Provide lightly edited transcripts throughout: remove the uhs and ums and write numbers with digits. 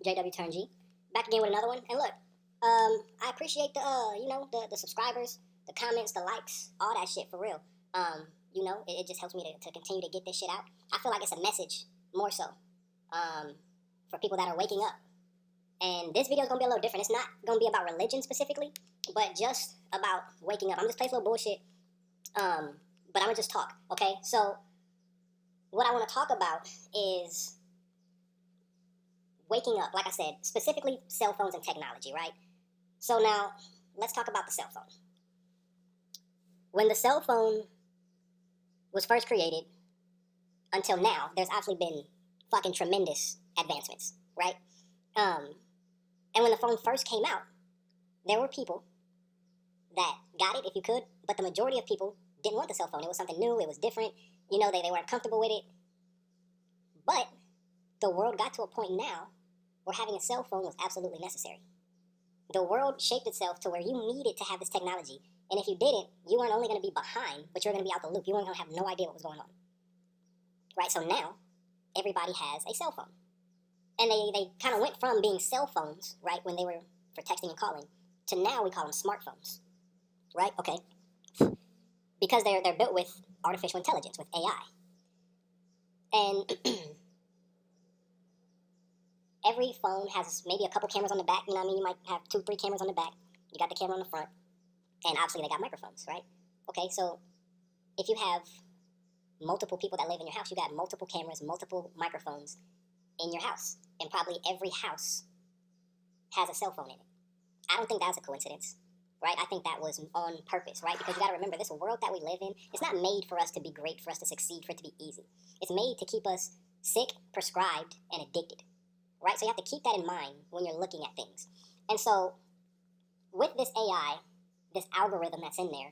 JW Turn G, back again with another one. And look, I appreciate the subscribers, the comments, the likes, all that shit for real. It just helps me to continue to get this shit out. I feel like it's a message more so for people that are waking up. And this video is gonna be a little different. It's not gonna be about religion specifically, but just about waking up. I'm just playing a little bullshit, but I'm gonna just talk. Okay, so what I want to talk about is waking up, like I said, specifically cell phones and technology, right? So now, let's talk about the cell phone. When the cell phone was first created, until now, there's actually been fucking tremendous advancements, right? And when the phone first came out, there were people that got it, if you could, but the majority of people didn't want the cell phone. It was something new, it was different, they weren't comfortable with it. But the world got to a point now where having a cell phone was absolutely necessary. The world shaped itself to where you needed to have this technology. And if you didn't, you weren't only going to be behind, but you were going to be out the loop. You weren't going to have no idea what was going on. Right? So now, everybody has a cell phone. And they kind of went from being cell phones, right, when they were for texting and calling, to now we call them smartphones. Right? Okay. Because they're built with artificial intelligence, with AI. And every phone has maybe a couple cameras on the back, you might have 2-3 cameras on the back. You got the camera on the front. And obviously they got microphones, right? Okay, so if you have multiple people that live in your house, you got multiple cameras, multiple microphones in your house. And probably every house has a cell phone in it. I don't think that's a coincidence, right? I think that was on purpose, right? Because you gotta remember, this world that we live in, it's not made for us to be great, for us to succeed, for it to be easy. It's made to keep us sick, prescribed, and addicted, right? So you have to keep that in mind when you're looking at things. And so with this AI, this algorithm that's in there,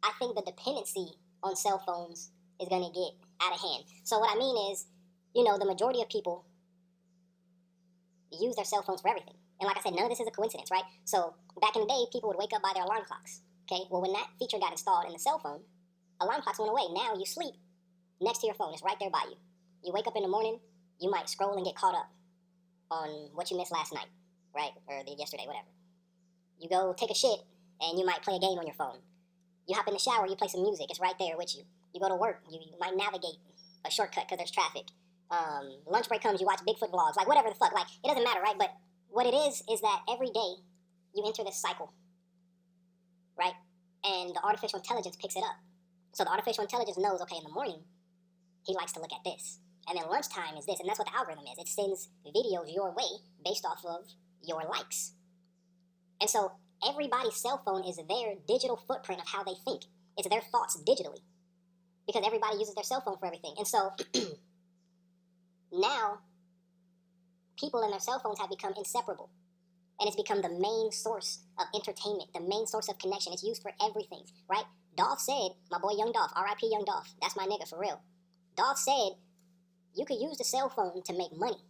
I think the dependency on cell phones is going to get out of hand. So what I mean is, the majority of people use their cell phones for everything. And like I said, none of this is a coincidence, right? So back in the day, people would wake up by their alarm clocks, okay? Well, when that feature got installed in the cell phone, alarm clocks went away. Now you sleep next to your phone. It's right there by you. You wake up in the morning, you might scroll and get caught up on what you missed last night, right? Or yesterday, whatever. You go take a shit, and you might play a game on your phone. You hop in the shower, you play some music. It's right there with you. You go to work, you might navigate a shortcut because there's traffic. Lunch break comes, you watch Bigfoot vlogs, like whatever the fuck. Like, it doesn't matter, right? But what it is that every day you enter this cycle, right? And the artificial intelligence picks it up. So the artificial intelligence knows, okay, in the morning, he likes to look at this. And then lunchtime is this, and that's what the algorithm is. It sends videos your way based off of your likes. And so everybody's cell phone is their digital footprint of how they think. It's their thoughts digitally. Because everybody uses their cell phone for everything. And so now people and their cell phones have become inseparable. And it's become the main source of entertainment, the main source of connection. It's used for everything, right? Dolph said, my boy Young Dolph, R.I.P. Young Dolph, that's my nigga for real. Dolph said, you could use the cell phone to make money,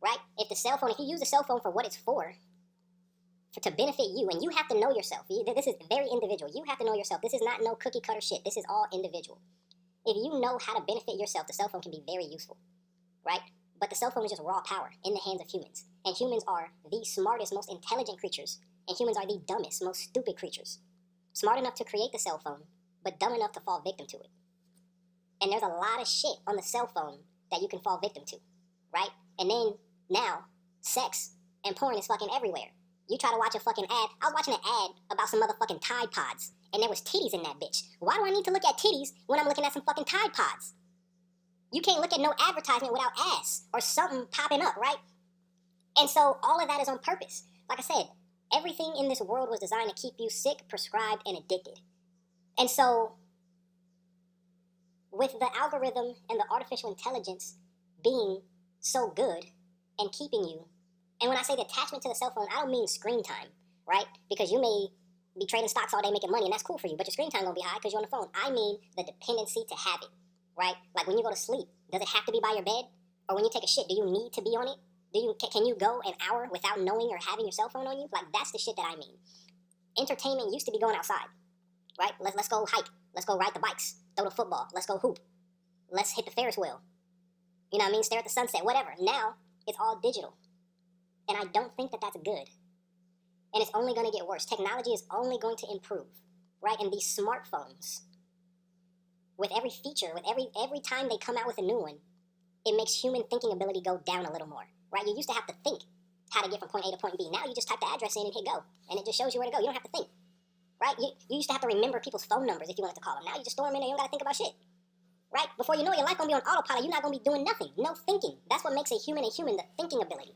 right? If you use the cell phone for what it's for to benefit you, and you have to know yourself. This is very individual. You have to know yourself. This is not no cookie cutter shit. This is all individual. If you know how to benefit yourself, the cell phone can be very useful, right? But the cell phone is just raw power in the hands of humans. And humans are the smartest, most intelligent creatures. And humans are the dumbest, most stupid creatures. Smart enough to create the cell phone, but dumb enough to fall victim to it. And there's a lot of shit on the cell phone that you can fall victim to, right? And then, now, sex and porn is fucking everywhere. You try to watch a fucking ad. I was watching an ad about some motherfucking Tide Pods, and there was titties in that bitch. Why do I need to look at titties when I'm looking at some fucking Tide Pods? You can't look at no advertisement without ass or something popping up, right? And so all of that is on purpose. Like I said, everything in this world was designed to keep you sick, prescribed, and addicted. And so with the algorithm and the artificial intelligence being so good and keeping you, and when I say the attachment to the cell phone, I don't mean screen time, right? Because you may be trading stocks all day making money, and that's cool for you, but your screen time gonna be high because you're on the phone. I mean the dependency to have it, right? Like when you go to sleep, does it have to be by your bed? Or when you take a shit, do you need to be on it? Can you go an hour without knowing or having your cell phone on you? Like, that's the shit that I mean. Entertainment used to be going outside, right? Let's go hike. Let's go ride the bikes. Throw the football. Let's go hoop. Let's hit the Ferris wheel. You know what I mean? Stare at the sunset, whatever. Now, it's all digital. And I don't think that that's good. And it's only going to get worse. Technology is only going to improve, right? And these smartphones, with every feature, with every time they come out with a new one, it makes human thinking ability go down a little more, right? You used to have to think how to get from point A to point B. Now you just type the address in and hit go, and it just shows you where to go. You don't have to think, right? You used to have to remember people's phone numbers if you wanted to call them. Now you just store them in there. You don't got to think about shit, right? Before you know it, your life going to be on autopilot. You're not going to be doing nothing. No thinking. That's what makes a human, the thinking ability.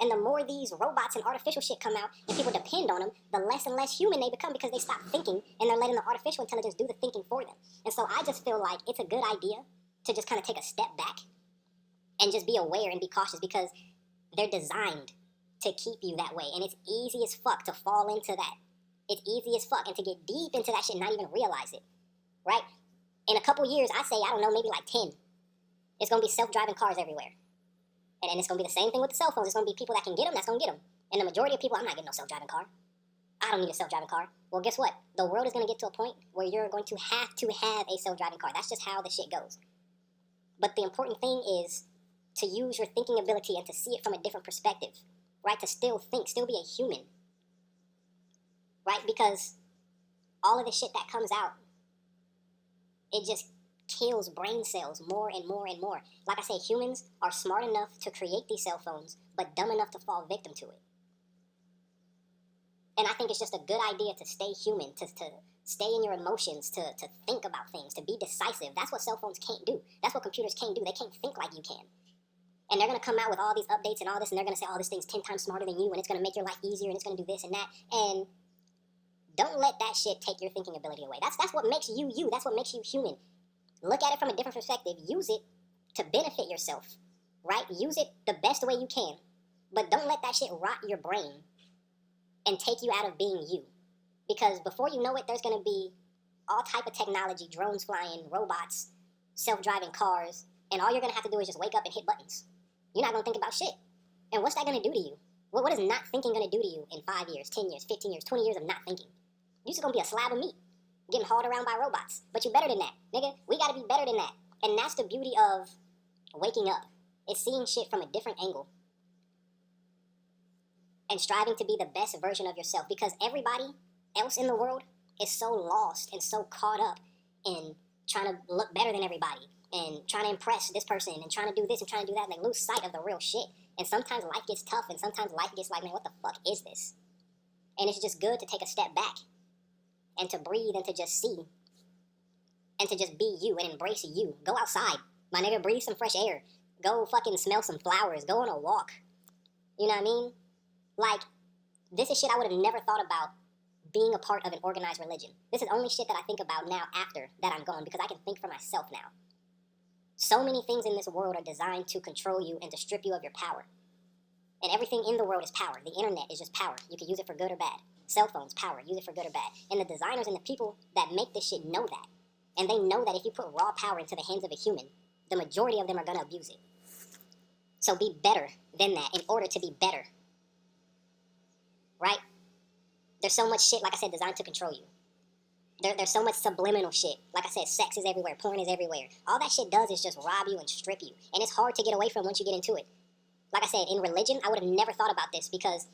And the more these robots and artificial shit come out and people depend on them, the less and less human they become because they stop thinking and they're letting the artificial intelligence do the thinking for them. And so I just feel like it's a good idea to just kind of take a step back and just be aware and be cautious because they're designed to keep you that way. And it's easy as fuck to fall into that. It's easy as fuck and to get deep into that shit and not even realize it, right? In a couple years, I say, I don't know, maybe like 10, it's going to be self-driving cars everywhere. And it's going to be the same thing with the cell phones. It's going to be people that can get them, that's going to get them. And the majority of people, I'm not getting no self-driving car. I don't need a self-driving car. Well, guess what? The world is going to get to a point where you're going to have a self-driving car. That's just how the shit goes. But the important thing is to use your thinking ability and to see it from a different perspective, right? To still think, still be a human, right? Because all of the shit that comes out, it just kills brain cells more and more and more. Like I say, humans are smart enough to create these cell phones, but dumb enough to fall victim to it. And I think it's just a good idea to stay human, to stay in your emotions, to think about things, to be decisive. That's what cell phones can't do. That's what computers can't do. They can't think like you can. And they're going to come out with all these updates and all this, and they're going to say, oh, this thing's 10 times smarter than you, and it's going to make your life easier, and it's going to do this and that. And don't let that shit take your thinking ability away. That's what makes you you. That's what makes you human. Look at it from a different perspective. Use it to benefit yourself, right? Use it the best way you can. But don't let that shit rot your brain and take you out of being you. Because before you know it, there's going to be all type of technology, drones flying, robots, self-driving cars, and all you're going to have to do is just wake up and hit buttons. You're not going to think about shit. And what's that going to do to you? What is not thinking going to do to you in 5 years, 10 years, 15 years, 20 years of not thinking? You're just going to be a slab of meat getting hauled around by robots. But you're better than that, nigga. We got to be better than that. And that's the beauty of waking up. It's seeing shit from a different angle and striving to be the best version of yourself, because everybody else in the world is so lost and so caught up in trying to look better than everybody and trying to impress this person and trying to do this and trying to do that, and they lose sight of the real shit. And sometimes life gets tough, and sometimes life gets like, man, what the fuck is this? And it's just good to take a step back and to breathe and to just see and to just be you and embrace you. Go outside, my nigga, breathe some fresh air. Go fucking smell some flowers. Go on a walk. You know what I mean? Like, this is shit I would have never thought about being a part of an organized religion. This is only shit that I think about now after that I'm gone, because I can think for myself now. So many things in this world are designed to control you and to strip you of your power. And everything in the world is power. The internet is just power. You can use it for good or bad. Cell phones, power. Use it for good or bad. And the designers and the people that make this shit know that. And they know that if you put raw power into the hands of a human, the majority of them are going to abuse it. So be better than that in order to be better. Right? There's so much shit, like I said, designed to control you. There's so much subliminal shit. Like I said, sex is everywhere. Porn is everywhere. All that shit does is just rob you and strip you. And it's hard to get away from once you get into it. Like I said, in religion, I would have never thought about this, because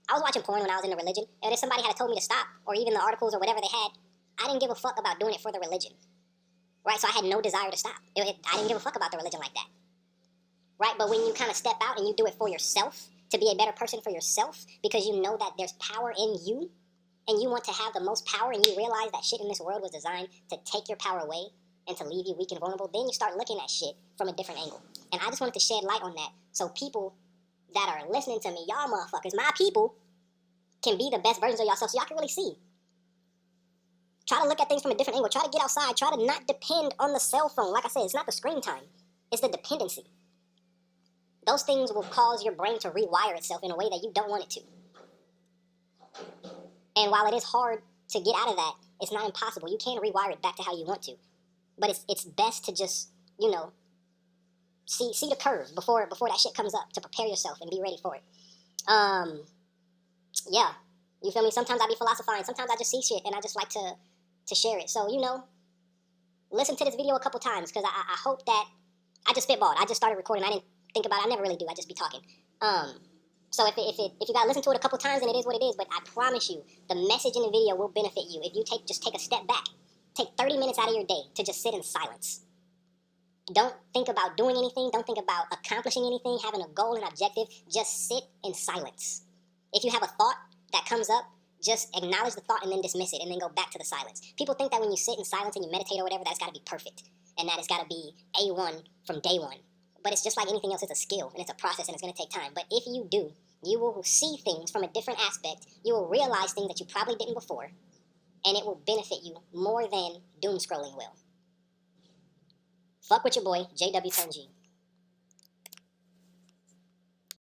I was watching porn when I was in the religion, and if somebody had told me to stop, or even the articles or whatever they had, I didn't give a fuck about doing it for the religion. Right? So I had no desire to stop. I didn't give a fuck about the religion like that. Right? But when you kind of step out and you do it for yourself, to be a better person for yourself, because you know that there's power in you, and you want to have the most power, and you realize that shit in this world was designed to take your power away and to leave you weak and vulnerable, then you start looking at shit from a different angle. And I just wanted to shed light on that, so people that are listening to me, y'all motherfuckers, my people, can be the best versions of yourself, so y'all can really see. Try to look at things from a different angle. Try to get outside. Try to not depend on the cell phone. Like I said, it's not the screen time. It's the dependency. Those things will cause your brain to rewire itself in a way that you don't want it to. And while it is hard to get out of that, it's not impossible. You can rewire it back to how you want to. But it's best to just, see the curve before that shit comes up, to prepare yourself and be ready for it. Yeah. You feel me? Sometimes I be philosophizing. Sometimes I just see shit and I just like to share it. So, listen to this video a couple times, because I hope that I just spitballed. I just started recording. I didn't think about it. I never really do. I just be talking. So if you gotta listen to it a couple times, then it is what it is. But I promise you, the message in the video will benefit you if you just take a step back. Take 30 minutes out of your day to just sit in silence. Don't think about doing anything. Don't think about accomplishing anything, having a goal and objective. Just sit in silence. If you have a thought that comes up, just acknowledge the thought and then dismiss it and then go back to the silence. People think that when you sit in silence and you meditate or whatever, that's got to be perfect and that it's got to be A1 from day one. But it's just like anything else. It's a skill and it's a process and it's going to take time. But if you do, you will see things from a different aspect. You will realize things that you probably didn't before, and it will benefit you more than doom scrolling will. Fuck with your boy, JW Turn G.